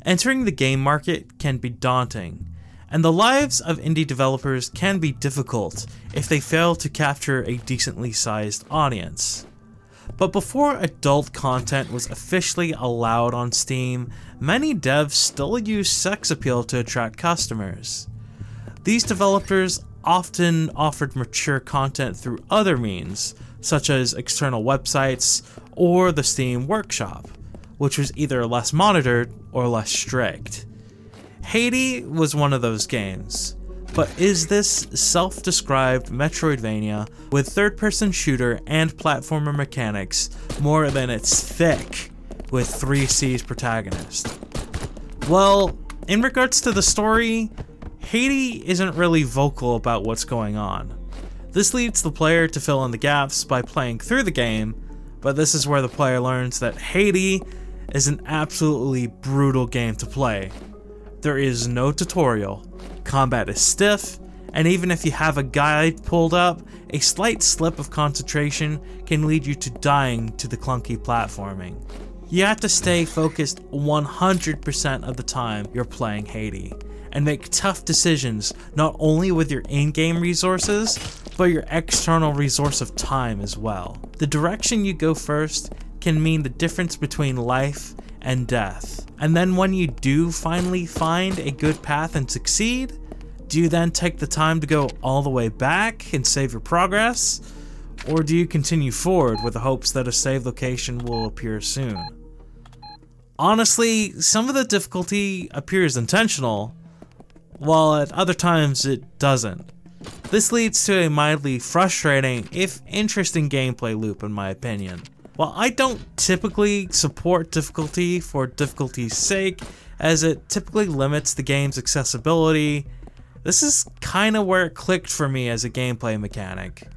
Entering the game market can be daunting, and the lives of indie developers can be difficult if they fail to capture a decently sized audience. But before adult content was officially allowed on Steam, many devs still used sex appeal to attract customers. These developers often offered mature content through other means, such as external websites or the Steam Workshop, which was either less monitored or less strict. Haydee was one of those games, but is this self-described metroidvania with third-person shooter and platformer mechanics more than it's thick with Thiccc protagonist? Well, in regards to the story, Haydee isn't really vocal about what's going on. This leads the player to fill in the gaps by playing through the game, but this is where the player learns that Haydee is an absolutely brutal game to play. There is no tutorial, combat is stiff, and even if you have a guide pulled up, a slight slip of concentration can lead you to dying to the clunky platforming. You have to stay focused 100% of the time you're playing Haydee, and make tough decisions not only with your in-game resources, but your external resource of time as well. The direction you go first can mean the difference between life and death. And then when you do finally find a good path and succeed, do you then take the time to go all the way back and save your progress? Or do you continue forward with the hopes that a save location will appear soon? Honestly, some of the difficulty appears intentional, while at other times it doesn't. This leads to a mildly frustrating, if interesting gameplay loop in my opinion. While I don't typically support difficulty for difficulty's sake, as it typically limits the game's accessibility, this is kinda where it clicked for me as a gameplay mechanic.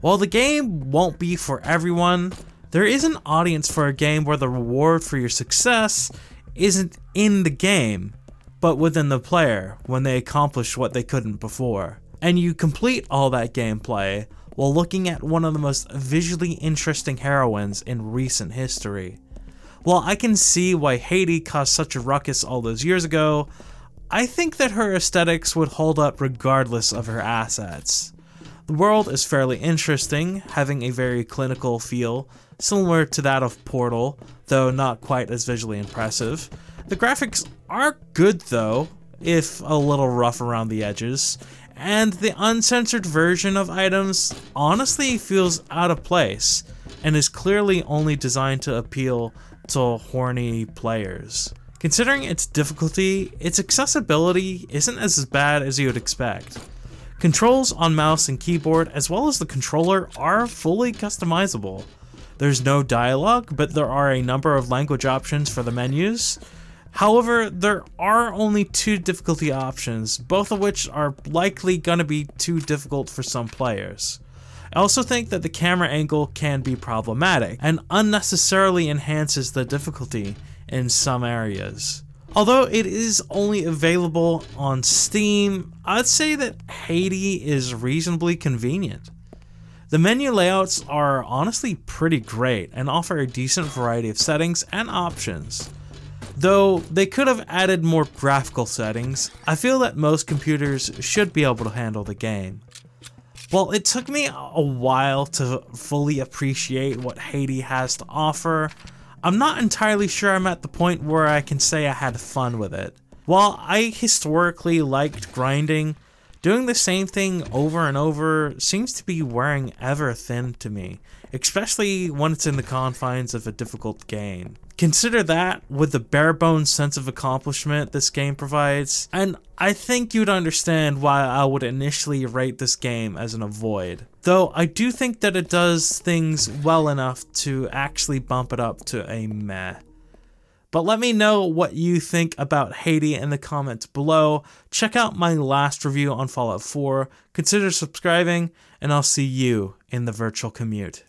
While the game won't be for everyone, there is an audience for a game where the reward for your success isn't in the game, but within the player when they accomplish what they couldn't before. And you complete all that gameplay while looking at one of the most visually interesting heroines in recent history. While I can see why Haydee caused such a ruckus all those years ago, I think that her aesthetics would hold up regardless of her assets. The world is fairly interesting, having a very clinical feel, similar to that of Portal, though not quite as visually impressive. The graphics are good though, if a little rough around the edges, and the uncensored version of items honestly feels out of place, and is clearly only designed to appeal to horny players. Considering its difficulty, its accessibility isn't as bad as you would expect. Controls on mouse and keyboard, as well as the controller, are fully customizable. There's no dialogue, but there are a number of language options for the menus. However, there are only 2 difficulty options, both of which are likely gonna be too difficult for some players. I also think that the camera angle can be problematic, and unnecessarily enhances the difficulty in some areas. Although it is only available on Steam, I'd say that Haydee is reasonably convenient. The menu layouts are honestly pretty great and offer a decent variety of settings and options. Though they could have added more graphical settings, I feel that most computers should be able to handle the game. While it took me a while to fully appreciate what Haydee has to offer, I'm not entirely sure I'm at the point where I can say I had fun with it. While I historically liked grinding, doing the same thing over and over seems to be wearing ever thin to me, especially when it's in the confines of a difficult game. Consider that with the bare bones sense of accomplishment this game provides, and I think you'd understand why I would initially rate this game as an avoid. Though I do think that it does things well enough to actually bump it up to a meh. But let me know what you think about Haydee in the comments below. Check out my last review on Fallout 4, consider subscribing, and I'll see you in the virtual commute.